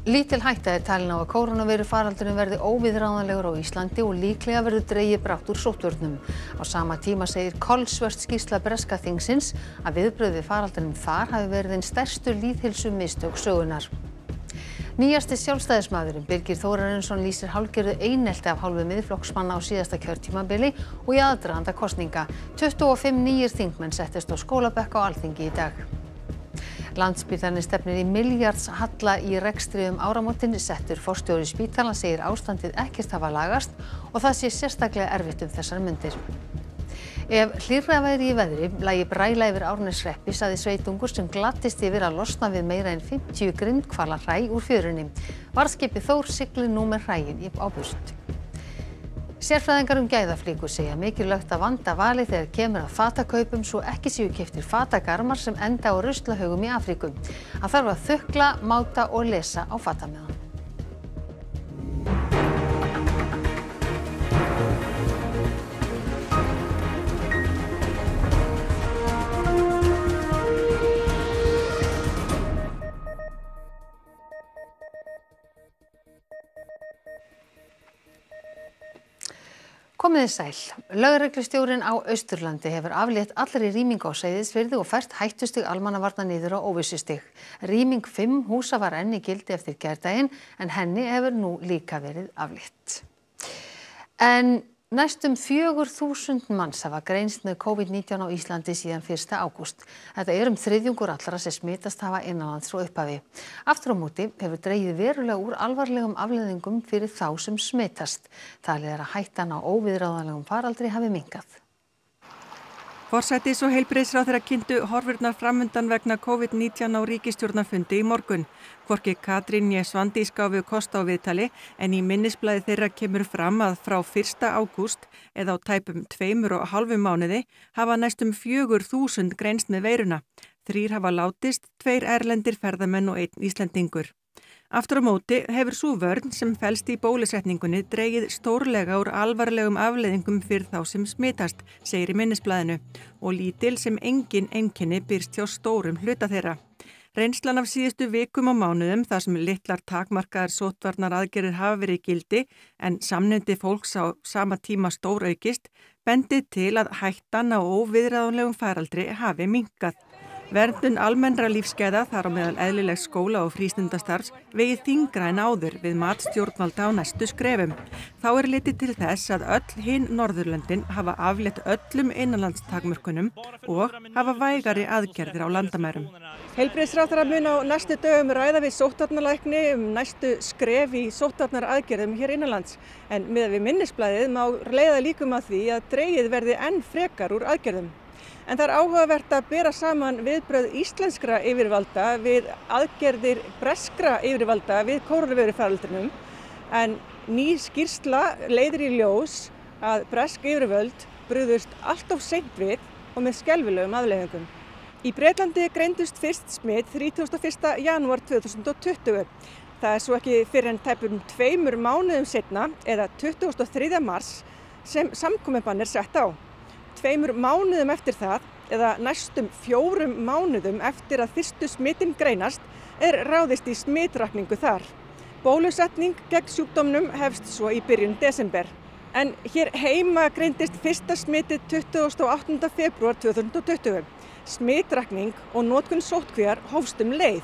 Lítil hætta talin á að kórónuveiru faraldurinn verði óviðráðanlegur á Íslandi og líklega verður dregið brátt úr sóttvörnum. Á sama tíma segir kolsvört skýrsla breska þingsins að viðbrögð við faraldrinum þar hafi verið ein stærstu lýðheilsumistök sögunnar. Nýjasti sjálfstæðismaðurinn Birgir Þórarinsson lýsir hálfgerðu einelti af hálfu Miðflokksmanna á síðasta kjörtímabili og í aðdraganda kosninga. 25 nýir þingmenn settust á skólabekk á Alþingi í dag. Landspítalinn stefnir í milljarðs halla í rekstri áramótin. Settur forstjóri spítalans segir ástandið ekkert hafa lagast og það sé sérstaklega erfitt þessar mundir. Ef hlýrra væri í veðri lægi bræla yfir Árneshreppi, sagði sveitungur sem gladdist yfir að losna við meira en 50 grindhvalahræ úr fjörunni. Varðskipið Þór siglir nú með hræin á burt. Sérfræðingar gæðaflíkur segja mikilvægt að vanda valið þegar kemur að fatakaupum svo ekki séu keyptir fatagarmar sem enda á ruslahaugum í Afríku. Það þarf að þukla, máta og lesa á fatamiðann. Komiði sæl. Lögreglustjórinn á Austurlandi hefur aflétt allri rýmingu á Seyðisfirði og fært hættustig almannavarna niður á óvissustig. Rýming 5 húsa var enn í gildi eftir gærdaginn en henni hefur nú líka verið aflétt. En næstum 4.000 manns hafa greinst með COVID-19 á Íslandi síðan 1. ágúst. Þetta þriðjungur allra sem smitast hafa innanlands frá upphafi. Aftur á móti hefur dregið verulega úr alvarlegum afleiðingum fyrir þá sem smitast. Talið að hættan á óviðráðanlegum faraldri hafi minnkað. Forsætis- og heilbrigðisráðherra kynntu horfurnar framundan vegna COVID-19 á ríkisstjórnarfundi í morgun. Hvorki Katrín né Svandís gáfu kost á viðtali en í minnisblaði þeirra kemur fram að frá 1. ágúst eða á tæpum 2,5 mánuði hafa næstum 4.000 greinst með veiruna. 3 hafa látist, 2 erlendir ferðamenn og 1 Íslendingur. Aftur á móti hefur sú vörn sem felst í bólusetningunni dregið stórlega úr alvarlegum afleiðingum fyrir þá sem smitast, segir í minnisblaðinu, og lítil sem engin einkenni birst hjá stórum hluta þeirra. Reynslan af síðustu vikum og mánuðum þar sem litlar takmarkaðar sóttvarnar aðgerðir hafa verið í gildi en samneyti fólks á sama tíma stóraukist bendir til að hættan á óviðráðanlegum faraldri hafi minnkað. Verndun almennra lífsgæða þar á meðal eðlilegs skóla- og frístundastarfs vegi þyngra en áður við mat stjórnvalda á næstu skrefum. Þá litið til þess að öll hin Norðurlöndin hafa aflétt öllum innanlandstakmörkunum og hafa vægari aðgerðir á landamærum. Heilbrigðisráðherra mun á næstu dögum ræða við sóttvarnalækni næstu skref í sóttvarnaaðgerðum hér innanlands. En miðað við minnisblaðið má leiða líkum að því að dregið verði enn frekar úr aðgerðum. En það áhugavert að bera saman viðbrögð íslenskra yfirvalda við aðgerðir breskra yfirvalda við kórónuveirufaraldrinum. En ný skýrsla leiðir í ljós að bresk yfirvöld brugðust allt of seint við og með skelfilegum afleiðingum. Í Bretlandi greindust fyrst smit 31. janúar 2020. Það svo ekki fyrr en tæpum 2 mánuðum seinna, eða 23. mars, sem samkomubann sett á. 2 mánuðum eftir það, eða næstum 4 mánuðum eftir að fyrstu smitin greinast, ráðist í smitrakningu þar. Bólusetning gegn sjúkdómnum hefst svo í byrjun desember. En hér heima greindist fyrsta smitið 28. febrúar 2020. Smitrakning og notkun sóttkvíar hófst leið.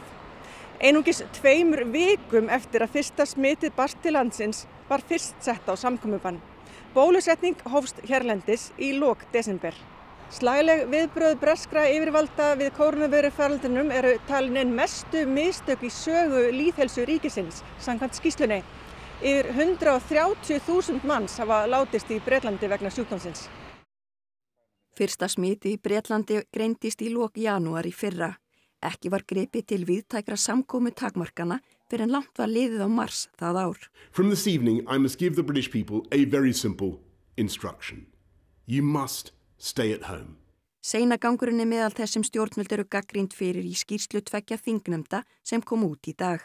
Einungis 2 vikum eftir að fyrsta smitið barst til landsins var fyrst sett á samkomubann. Bólusetning hófst hérlendis í lok desember. Slæleg viðbrögð breskra yfirvalda við kórónuveirufaraldrinum talin ein mestu mistök í sögu lýðheilsu ríkisins, samkvæmt skýrslunni. Yfir 130.000 manns hafa látist í Bretlandi vegna sjúkdómsins. Fyrsta smiti í Bretlandi greindist í lok janúar í fyrra. Ekki var gripið til víðtækra samkomu takmarkana fyrir en langt var liðið á mars það ár. From this evening, I must give the British people a very simple instruction. You must stay at home. Seinagangurinn meðal þessum stjórnvöld gagnrýnd fyrir í skýrslu 2 þingnefnda sem kom út í dag.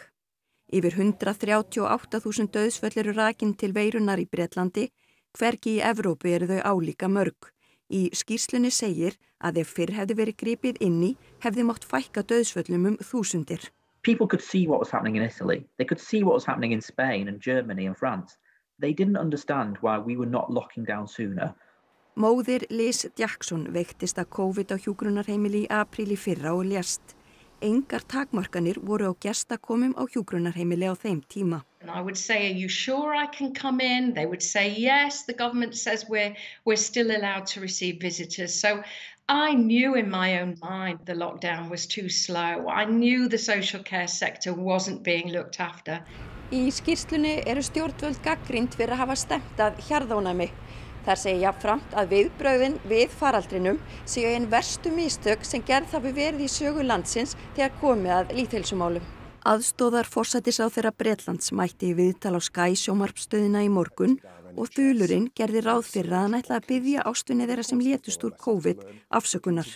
Yfir 138.000 dauðsföll rakin til veirunar í Bretlandi, hvergi í Evrópu þau álíka mörg. Í skýrslunni segir að ef fyrr hefði verið gripið inn í hefði mátt fækka dauðsföllum 1000. People could see what was happening in Italy. They could see what was happening in Spain and Germany and France. They didn't understand why we were not locking down sooner. Móðir Liz Jackson veiktist af COVID á hjúkrunarheimili í apríl í fyrra og lést. Engar takmarkanir voru á gestakomum á hjúkrunarheimili á þeim tíma. And I would say, are you sure I can come in? They would say, yes, the government says we're still allowed to receive visitors. So I knew in my own mind the lockdown was too slow. I knew the social care sector wasn't being looked after. Í skýrslunni eru stjórnvöld gagnrýnd fyrir að hafa stefnt að hjarðónæmi. Þar segir jafnframt að viðbrögðin við faraldrinum séu ein verstu mistök sem gerð hafi verið í sögu landsins þegar komið að lýðheilsumálum. Aðstoðar forsætisráðherra Bretlands mætti í viðtal á Sky sjónvarpsstöðina í morgun og þulurinn gerði ráð fyrir að hann ætlaði að biðja ástvini þeirra sem létust úr COVID afsökunar.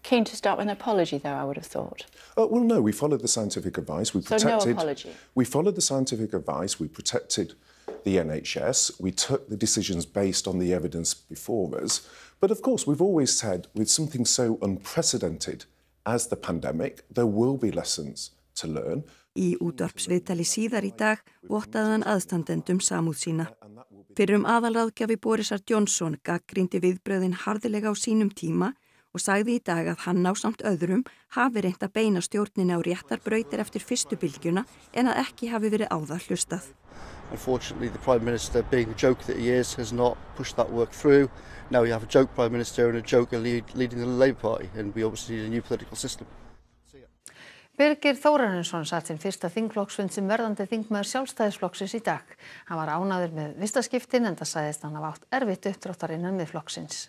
Keen to start with an apology, though, I would have thought. Well, no, we followed the scientific advice. We protected. So no apology. We followed the scientific advice. We protected the NHS. We took the decisions based on the evidence before us. But of course, we've always said, with something so unprecedented as the pandemic, there will be lessons to learn. Í útvarpsviðtali síðar í dag vottaði hann aðstandendum samúð sína. Fyrrum aðalráðgjafi Borisar Johnson gagnrýndi viðbrögðin harðilega á sínum tíma og sagði í dag að hann ásamt öðrum hafi reynt að beina stjórninni á réttar brautir eftir fyrstu bylgjuna en að ekki hafi verið á það hlustað. Unfortunately, the Prime Minister, being the joke that he is, has not pushed that work through. Now you have a joke Prime Minister and a joker leading the Labour Party, and we obviously need a new political system. Birgir Þórarinsson satt sinn fyrsta þingflokksfund sem verðandi þingmaður Sjálfstæðisflokksins í dag. Hann var ánægður með vistaskiptin enda sagðist hann hafa átt erfitt uppdráttar innan Miðflokksins.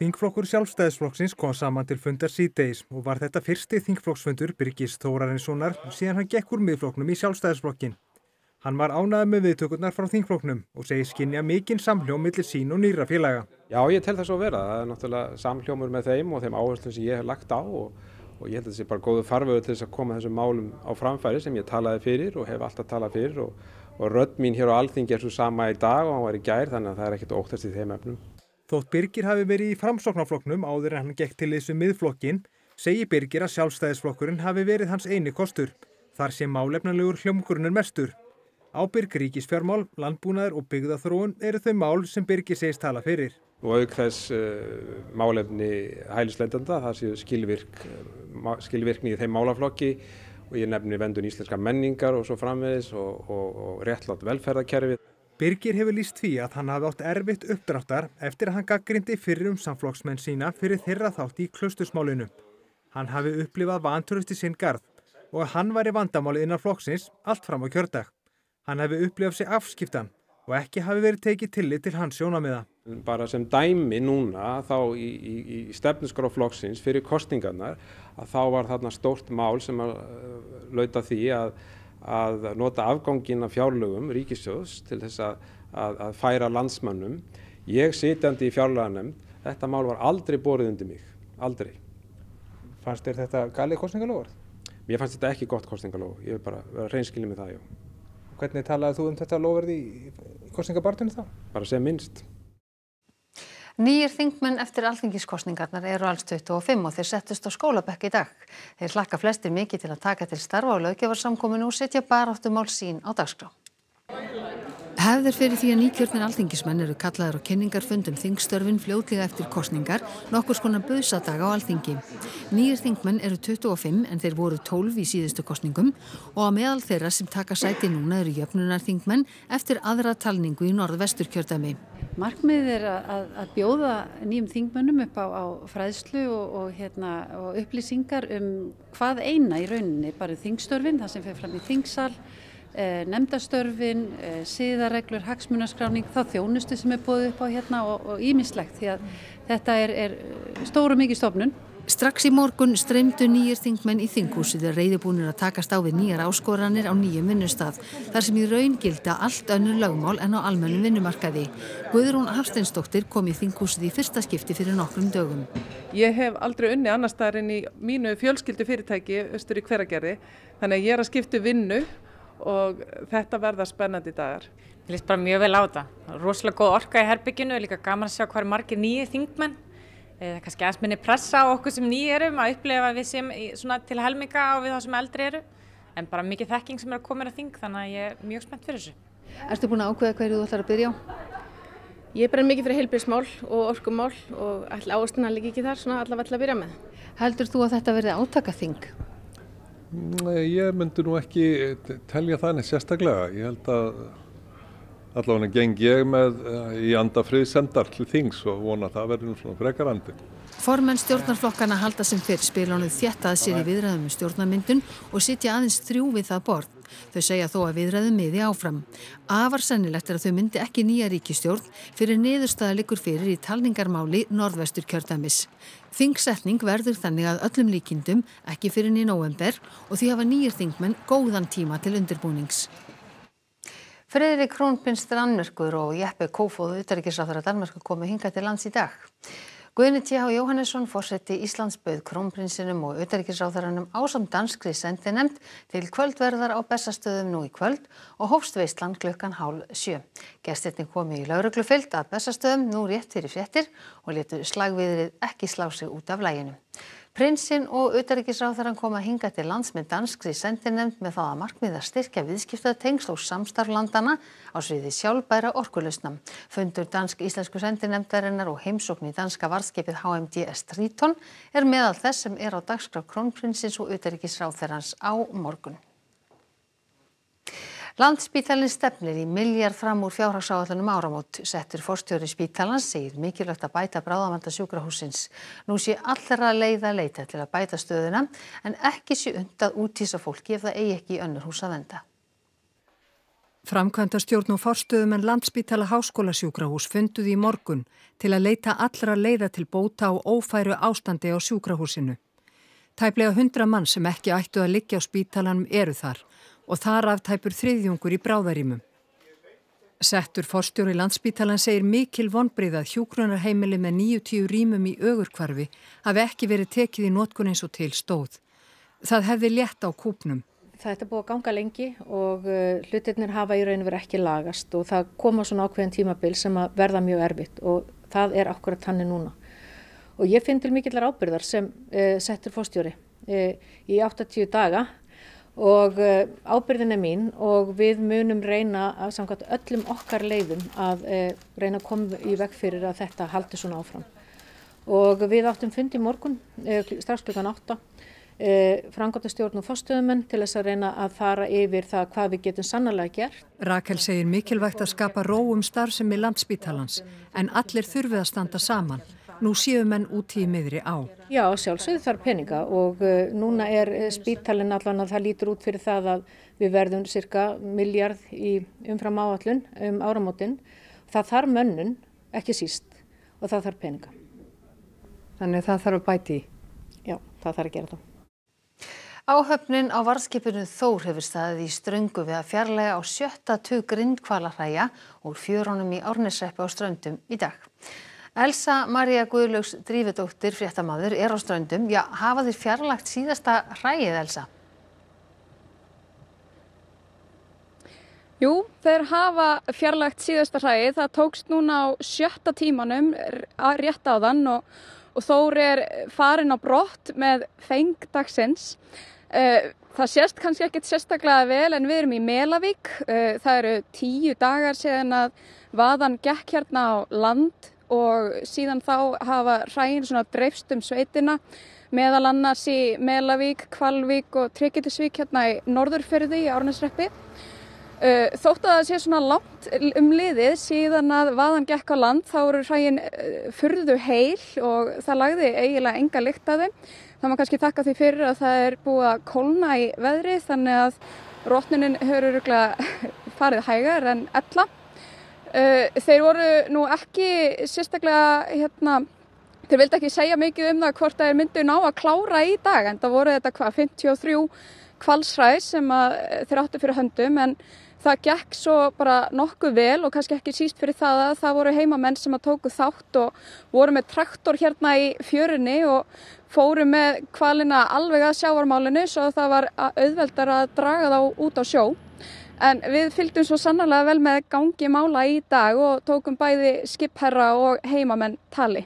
Þingflokkur Sjálfstæðisflokksins kom saman til fundar síðdegis og var þetta fyrsti þingflokksfundur Birgis Þórarinssonar síðan hann gekk úr Miðflokknum í Sjálfstæðisflokkin. Hann var ánægður með viðtökurnar frá þingflokknum og segir skynja mikinn samhljóm milli sín og nýrra félaga. Já, ég tel það svo vera. Það náttúrulega samhljómur með þeim og þeim áherslum sem ég hef lagt á og ég held að þetta sé bara góður farvegur til þess að koma þessum málum á framfæri sem ég talaði fyrir og hef alltaf talað fyrir og rödd mín hér á Alþingi svo sama í dag og hann var í gær þannig að það ekkert að óttast í þeim efnum. Þótt Birgir hafi verið í Framsóknarflokknum áður en hann gekk til liðs við Miðflokkinn, segir Birgir að Sjálfstæðisflokkurinn hafi verið hans eini kostur. Þar sé málefnalegur hljómgrunnur mestur. Ábyrg ríkisfjármál, landbúnaður og byggðaþróun eru þau mál sem Birgir segist tala fyrir. Og auk þess málefni hælisleitenda, það séu skilvirkni í þeim málaflokki og ég nefni verndun íslenskar menningar og svo framvegis og réttlátt velferðarkerfi. Birgir hefur lýst því að hann hafi átt erfitt uppdráttar eftir að hann gagnrýndi fyrrum samflokksmenn sína fyrir þeirra þátt í Klaustursmálinu. Hann hafi upplifað vantraust í sinn garð og að hann væri vandamálið innan flokksins allt fram á kjördag. Hann hafi upplifað sig afskiptan og ekki hafi verið tekið tillit til hans sjónarmiða. Bara sem dæmi núna þá í stefnuskrá flokksins fyrir kosningarnar að þá var þarna stórt mál sem að lauta því að nota afganginn af fjárlögum ríkissjóðs til þess að færa landsmönnum. Ég sitjandi í fjárlaganefnd, þetta mál var aldrei borið undir mig, aldrei. Fannst þér þetta galið kosningaloforð? Mér fannst þetta ekki gott kosningaloforð, ég hef bara verið hreinskilinn með það, já. Hvernig talaði þú þetta loforð í kosningabaráttunni þá? Bara sem minnst. Nýir þingmenn eftir alþingiskosningarnar eru alls 25 og þeir settust á skólabekk í dag. Þeir hlakka flestir mikið til að taka til starfa á löggjafarsamkominu og setja baráttumál sín á dagskrá. Hefð er fyrir því að nýkjörnir alþingismenn eru kallaðir á kynningarfundum þingstörfin fljótlega eftir kosningar, nokkurs konar buðsadaga á Alþingi. Nýir þingmenn eru 25 en þeir voru 12 í síðustu kosningum og á meðal þeirra sem taka sæti núna eru jöfnunarþingmenn eftir aðra talningu í Norðvesturkjördæmi. Markmiðið er að bjóða nýjum þingmönnum upp á fræðslu og upplýsingar hvað eina í rauninni, bara þingstörfin, það sem fer fram í þingsal, nefndastörfin, siðareglur, hagsmunaskráning, þá þjónustu sem er boðið upp á hérna og ýmislegt því að þetta er stór og mikið stofnun. Strax í morgun streymdu nýjir þingmenn í þinghúsið og reiðubúnir að takast á við nýjar áskoranir á nýjum vinnustað, þar sem í raun gilda allt önnur lögmál en á almennum vinnumarkaði. Guðrún Hafsteinsdóttir kom í þinghúsið í fyrsta skipti fyrir nokkrum dögum. Ég hef aldrei unnið annars staðar en í mínu fjölskyldufyrirtæki austur í Hveragerði, þannig að ég er að skipta vinnu og þetta verða spennandi dagar. Ég líst bara mjög vel á þetta. Rosalega góð orka í herbygginu, líka gaman að sjá hvað margir nýjir þingmenn. kannski aðeins minni pressa á okkur sem ný erum að upplifa að við séum svona til helminga og við þá sem eldri eru. En bara mikið þekking sem að koma inn á þing, þannig að ég er mjög spennt fyrir þessu. Ertu búin að ákveða hverju þú ætlar að byrja á? Ég er bara mikið fyrir heilbrigðismál og orkumál og ætla áherslan að liggja ekki þar, svona allavega til að byrja með. Heldur þú að þetta verði átakaþing? Ég myndi nú ekki telja það sérstaklega. Ég held að allavega geng ég með í anda friðsemdar til þings og vona að það verði svona frekar andi. Formenn stjórnarflokkana halda sem fyrr spilunum þétta að sér í viðræðum um stjórnarmyndun og sitja aðeins 3 við það borð. Þau segja þó að viðræðum miði áfram. Afar sennilegt að þau myndi ekki nýja ríkisstjórn fyrir niðurstaða liggur fyrir í talningarmáli Norðvesturkjördæmis. Þingsetning verður þannig að öllum líkindum ekki fyrir í nóvember og því hafa nýjir þingmenn góðan tíma til undirbúnings. Friðrik Krónprins Danmerkur og Jeppe Kofod, utanríkisráðherra Danmerkur, komu hingað til lands í dag. Guðni T. H. Jóhannesson, forseti Íslands, bauð krónprinsinum og utanríkisráðherranum ásamt danskri sendinefnd til kvöldverðar á Bessastöðum nú í kvöld og hófst veislan klukkan 6:30. Gestirnir komu í lögreglufylgd að Bessastöðum nú rétt fyrir fréttir og létu slagviðrið ekki slá sig út af laginu. Prinsinn og utanríkisráðherrann koma hingað til lands með danskri sendinefnd með það að markmið að styrkja viðskiptatengsl og samstarf landanna á sviði sjálfbæra orkulausna. Fundur dansk-íslensku sendinefndarinnar og heimsókn í danska varðskipið HMDS Triton er meðal þess sem er á dagskrá krónprinsins og utanríkisráðherrans á morgun. Landspítalinn stefnir í milljarð fram úr fjárhagsáætlun áramót. Settur forstjóri spítalans segir mikilvægt að bæta bráðavanda sjúkrahússins. Nú sé allra leiða leita til að bæta stöðuna en ekki sé unnt að úthýsa fólki ef það eigi ekki í önnur hús að venda. Framkvæmdastjórn og forstöðumenn Landspítala Háskólasjúkrahús funduðu í morgun til að leita allra leiða til bóta á ófæru ástandi á sjúkrahúsinu. Tæplega 100 manns sem ekki ættu að liggja á spítalanum eru þar og þar af tæpur 3/4 í bráðarýmum. Settur forstjóri Landspítalan segir mikil vonbrigði að hjúkrunarheimili með 90 rýmum í Ögurhvarfi hafi ekki verið tekið í notkun eins og til stóð. Það hefði létt á kúpnum. Þetta er búið að ganga lengi og hlutirnir hafa í raun og veru ekki lagast og það koma svona ákveðin tímabil sem að verða mjög erfitt og það er akkurat þannig núna. Og ég finn til mikillar ábyrgðar sem settur forstjóri í 80 daga og ábyrgðin er mín og við munum reyna að samkvæmt öllum okkar leiðum að reyna að koma í veg fyrir að þetta haldi svona áfram. Og við áttum fund í morgun strax klukkan 8 framkvæmdastjórn og forstöðumenn til þess að reyna að fara yfir það hvað við getum sannarlega gert. Rakel segir mikilvægt að skapa ró starfsemi Landspítalans en allir þurfi að standa saman. Nú séu menn úti í miðri á. Já, sjálfsögðu þarf peninga og núna er spítalinn allan að það lítur út fyrir það að við verðum cirka milljarð í umfram áætlun áramótin. Það þarf mönnun, ekki síst, og það þarf peninga. Þannig það þarf að bæti í? Já, það þarf að gera það. Áhöfnin á varðskipinu Þór hefur staðið í ströngu við að fjarlæga á 6. tug grindhvalahræja úr fjörunum í Árneshreppi á Ströndum í dag. Elsa María Guðlaugs Drífudóttir, fréttamaður, er á Ströndum. Já, hafa þeir fjarlægt síðasta hræið, Elsa? Jú, þeir hafa fjarlægt síðasta hræið. Það tókst núna á 6. tímanum rétt áðan og Þór er farin á brott með feng dagsins. Það sést kannski ekkert sérstaklega vel en við erum í Melavík. Það eru 10 dagar síðan að vaðan gekk hérna á land og síðan þá hafa hræin svona dreifst sveitina meðal annars í Melavík, Hvalvík og Tryggilsvík hérna í Norðurfirði í Árneshreppi. Þótt að það sé svona langt liðið síðan að vaðan gekk á land þá eru hræin furðu heil og það lagði eiginlega enga lykt af þeim. Það má kannski þakka því fyrir að það er búið að kólna í veðri þannig að rotnunin hefur örugglega farið hægar en ella. Þeir voru nú ekki sérstaklega þeir vildi ekki segja mikið það hvort þeir myndu ná að klára í dag en það voru þetta 53 hvalshræ sem þeir áttu fyrir höndum en það gekk svo bara nokkuð vel og kannski ekki síst fyrir það að það voru heimamenn sem tóku þátt og voru með traktor hérna í fjörunni og fóru með hvalina alveg að sjávarmálinu svo það var auðveldar að draga þá út á sjó. En við fylgdum svo sannarlega vel með gangi mála í dag og tókum bæði skipherra og heimamenn tali.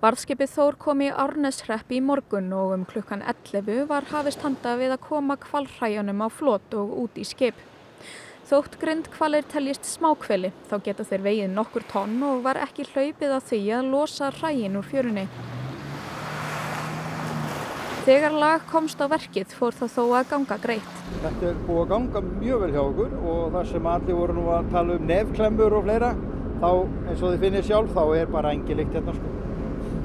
Varðskipið Þór kom í Árneshrepp í morgun og klukkan 11 var hafist handa við að koma hvalhræjunum á flot og út í skip. Þótt grindhvalir teljist smáhveli, þá geta þeir vegið nokkur tonn og var ekki hlaupið að því að losa hræin úr fjörunni. Þegar lag komst á verkið fór það þó að ganga greitt. Þetta búið að ganga mjög vel hjá okkur og þar sem allir voru nú að tala nefklemmur og fleira, þá eins og þið finnir sjálf, þá bara engilikt hérna sko.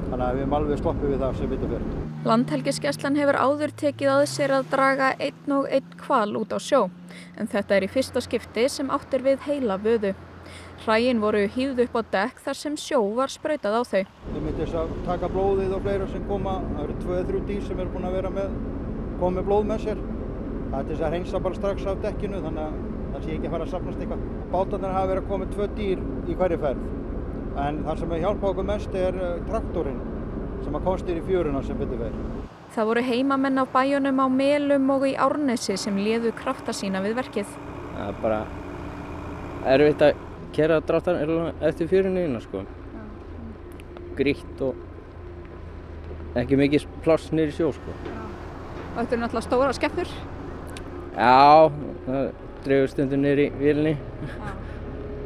Þannig að við erum alveg sloppið við það sem betur fer. Landhelgisgæslan hefur áður tekið að sér að draga einn og einn hval út á sjó, en þetta í fyrsta skipti sem átt við heila vöðu. Hræin voru hífð upp á dekk þar sem sjó var sprautað á þau. Þið myndir að taka blóðið og fleira sem koma, það eru 2-3 dýr sem eru búin að vera koma með blóð með sér. Það er þess að hreinsa bara strax af dekkinu, þannig að það sé ekki að fara að safnast eitthvað. Bátarnir hafa verið að koma 2 dýr í hverri ferð. En það sem hjálpa okkur mest traktorinn sem komst í fjöruna sem betur fer. Það voru heimamenn á bæjunum á Melum og í Árnesi sem léðu krafta sína við verkið. Það er bara erfitt að keyra dráttar eftir fjörunni sko. Grýtt og ekki mikið pláss niður í sjó sko. Og þetta náttúrulega stóra skepnur? Já, það dregur stundum niður í vélinni.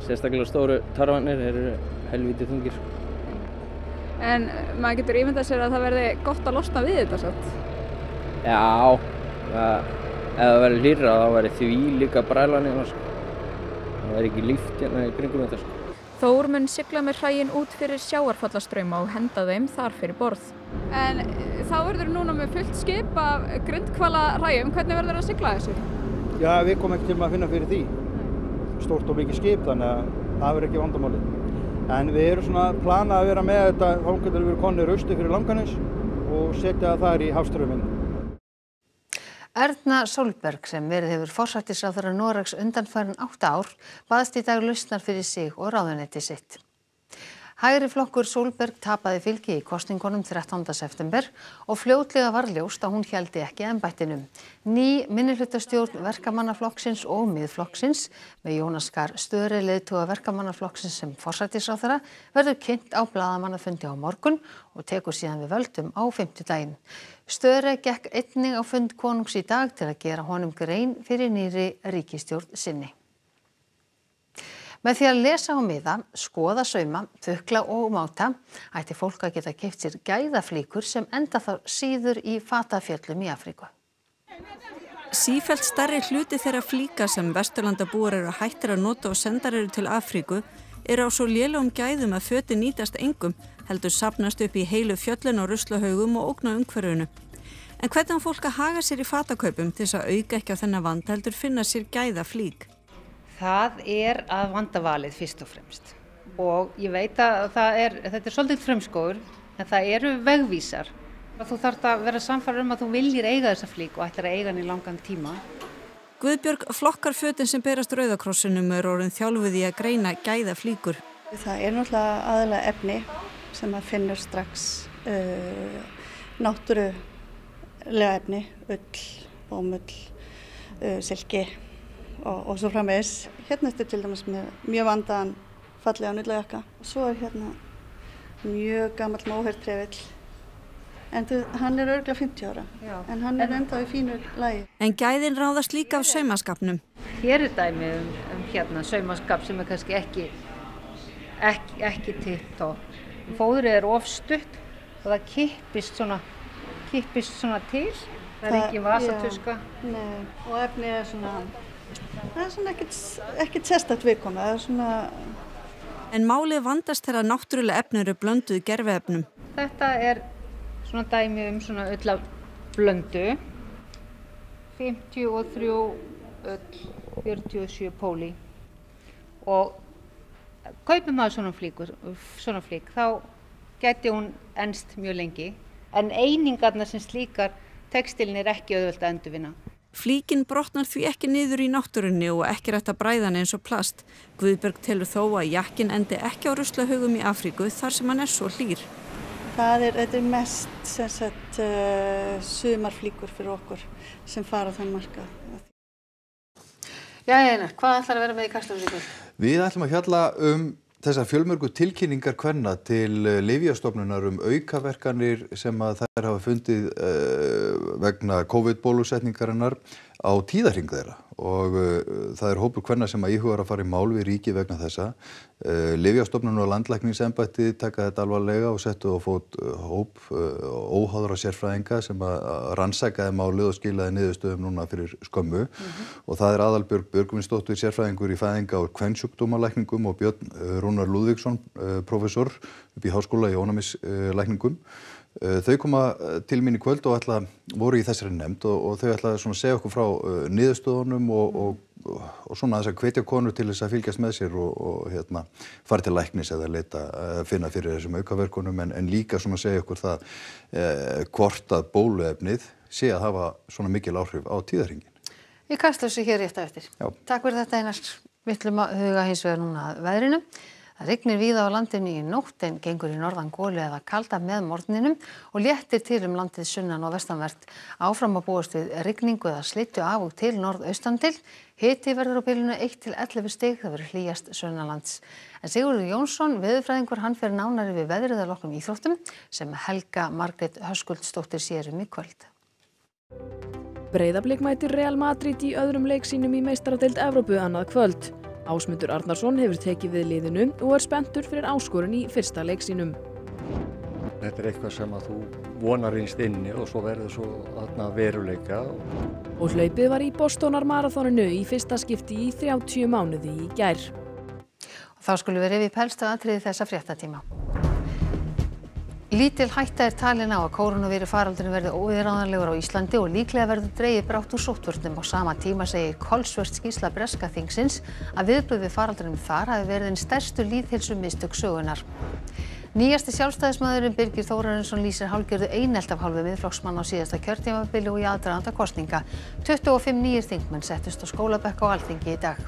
Sérstaklega stóru tarfanir eru helvítið þungir. En maður getur ímyndað sér að það verði gott að losna við þetta satt? Já, ef það verður hlýrra þá verður því líka brælan hérna sko. Það verður ekki líft hérna í kringum þetta sko. Þór mun sigla með hræin út fyrir sjávarfallastrauma og henda þeim þar fyrir borð. En þá verður núna með fullt skip af grindhvalahræjum. Hvernig verður að sigla þessu? Já, við komum ekki til að finna fyrir því. Stórt og mikið skip, þannig að það verður ekki vandamálið. En við erum svona planað að vera með þetta þangað til við erum komnir austur fyrir Langanes og setja það þar í hafstrauminn. Erna Solberg, sem verið hefur forsætisráðherra Noregs undanfarin 8 ár, baðst í dag lausnar fyrir sig og ráðuneyti sitt. Hægri flokkur Solberg tapaði fylgi í kosningunum 13. september og fljótlega var ljóst að hún héldi ekki embættinu. Ný minnihlutastjórn Verkamannaflokksins og Miðflokksins með Jónas Gahr Støre leiðtoga Verkamannaflokksins sem forsætisráðherra verður kynnt á blaðamannafundi á morgun og tekur síðan við völdum á fimmtudaginn. Støre gekk einnig á fund konungs í dag til að gera honum grein fyrir nýrri ríkisstjórn sinni. Með því að lesa á miða, skoða sauma, þukla og máta ætti fólk að geta keypt sér gæðaflíkur sem enda þá síður í fatafjöllum í Afríku. Sífellt stærri hluti þeirra flíka sem Vesturlandabúar eru hættir að nota og sendar eru til Afríku eru á svo lélegum gæðum að fötin nýtast engum, heldur safnast upp í heilu fjöllin og ruslahaugum og ógna umhverfinu. En hvernig á fólk að haga sér í fatakaupum til þess að auka ekki á þennan vanda heldur finna sér gæðaflík? Það að vanda valið fyrst og fremst og ég veit að þetta er svolítið frumskógur en það eru vegvísar. Þú þarft að vera sannfærður að þú viljir eiga þessa flík og ætlar að eiga hann í langan tíma. Guðbjörg flokkar fötin sem berast Rauða krossinum orðin þjálfuð í að greina gæðaflíkur. Það náttúrulega aðalega efni sem að finnur strax náttúrulega efni, ull, bómull, silki og svo framvegis. Hérna er til dæmis með mjög vandaðan fallegan ullajakka. Svo hérna mjög gamall móhertrefill. En hann er örugglega 50 ára. Já. En hann er ennþá í fínu lagi. En gæðin ráðast líka af saumaskapnum. Hér er dæmi hérna saumaskap sem er kannski ekki tipp-topp. Fóðrið of stutt og það kippist svona til. Það er ekki vasatuska. Nei, og efnið er svona ekkert sérstakt viðkoma. En málið vandast þegar náttúrulega efni eru blönduð gerviefnum. Þetta er svona dæmi svona ullablöndu. 53 ull, 47 póli. Og kaupir maður svona flík, þá gæti hún enst mjög lengi. En einingarnar sem slíkar textilin er ekki auðvelt að endurvinna. Flíkin brotnar því ekki niður í náttúrunni og ekki hægt að bræða hann eins og plast. Guðbjörg telur þó að jakkin endi ekki á ruslahaugum í Afríku þar sem hann er svo hlýr. Þetta er mest sumarflíkur fyrir okkur sem fara á þann markað. Jæja Einar, hvað ætlar að vera með í Kastljósi? Við ætlum að fjalla þessar fjölmörgu tilkynningar kvenna til Lyfjastofnunar aukaverkanir sem að þær hafa fundið vegna COVID-bólusetningarinnar á tíðahring þeirra og það hópur kvenna sem að íhugar að fara í mál við ríki vegna þessa. Lyfjastofnun og landlæknisembættið taka þetta alvarlega og settu á fót hóp óháðra sérfræðinga sem að rannsakaði málið og skilaði niðurstöðum núna fyrir skömmu og það Aðalbjörg Björgvinsdóttir sérfræðingur í fæðinga- og kvensjúkdómalækningum og Björn Rúnar Lúðvíksson prófessor upp í háskóla í ónæmislækningum. Þau koma til mín í kvöld og voru í þessari nefnd og þau ætla að segja okkur frá niðurstöðunum og svona þess að hvetja konur til þess að fylgjast með sér og fara til læknis eða finna fyrir þessum aukaverkunum en líka svona segja okkur það hvort að bóluefnið sé að hafa svona mikil áhrif á tíðahringinn. Í Kastljósi hér rétt á eftir. Já. Takk fyrir þetta Einar. Við ætlum að huga hins vegar núna að veðrinu. Það rignir víða á landinu í nótt en gengur í norðan golu eða kalda með morgninum og léttir til landið sunnan og vestanvert. Áfram að búast við rigningu eða slyddu af og til norðaustan til. Hiti verður á bilinu 1 til 11 stig, það verður hlýjast sunnanlands. En Sigurður Jónsson, veðurfræðingur, hann fer nánar yfir veðrið að loknum íþróttum sem Helga Margrét Höskuldsdóttir sér í kvöld. Breiðablik mætir Real Madrid í öðrum leik sínum í meistaradeild Evrópu annað kvöld. Ásmundur Arnarsson hefur tekið við liðinu og spenntur fyrir áskorun í fyrsta leik sínum. Þetta eitthvað sem að þú vonar innst inni og svo verður svo veruleika. Og hlaupið var í Bostonar maraþoninu í fyrsta skipti í 30 mánuði í gær. Og þá skulum við rifja upp helstu atriði þessa fréttatíma. Lítil hætta talin á að kórónuveiru faraldurinn verði óviðráðanlegur á Íslandi og líklega verður dregið brátt úr sóttvörnum. Á sama tíma segir kolsvört skýrsla breska þingsins að viðbrögð við faraldrinum þar hafi verið stærstu lýðheilsumistök sögunnar. Nýjasti sjálfstæðismaðurinn Birgir Þórarinsson lýsir hálfgerðu einelti af hálfu Miðflokksmanna á síðasta kjörtímabili og í aðdraganda kosninga. 25 nýir þingmenn settust á skólabekk á Alþingi í dag.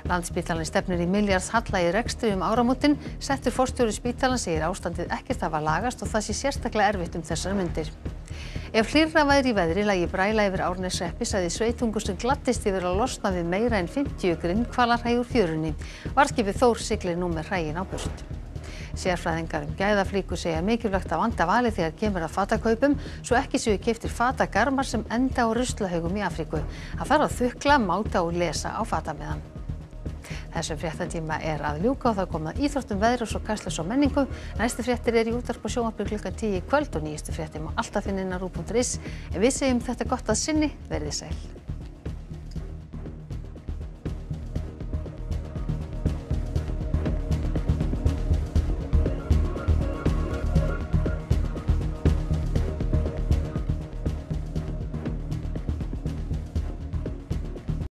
Landspítalinn stefnir í milljarðs halla í rekstri áramótin. Settur forstjóri spítalans segir ástandið ekkert hafa lagast og það sé sérstaklega erfitt þessar mundir. Ef hlýrra væri í veðri lægi bræla yfir Árneshreppi sagði sveitungur sem gladdist yfir að losna við meira en 50 grindhvalarhæ úr fjörunni. Varðskipið Þór siglir nú með hræin á burt. Sérfræðingar gæðaflíku segja mikilvægt að vanda valið þegar kemur að fatakaupum svo ekki séu keyptir fatagarmar sem enda á ruslahaugum í Afríku. Það þarf að þukla, máta og lesa á fatamiðan. Þessum fréttatíma að ljúka og það kom að íþróttum, veðri og svo Kastljós og menningu. Næstu fréttir í útvarpi og sjónvarpi klukkan 10 í kvöld og nýjustu fréttir má alltaf finna inn á ruv.is. En við segjum þetta gott að sinni, verið sæl.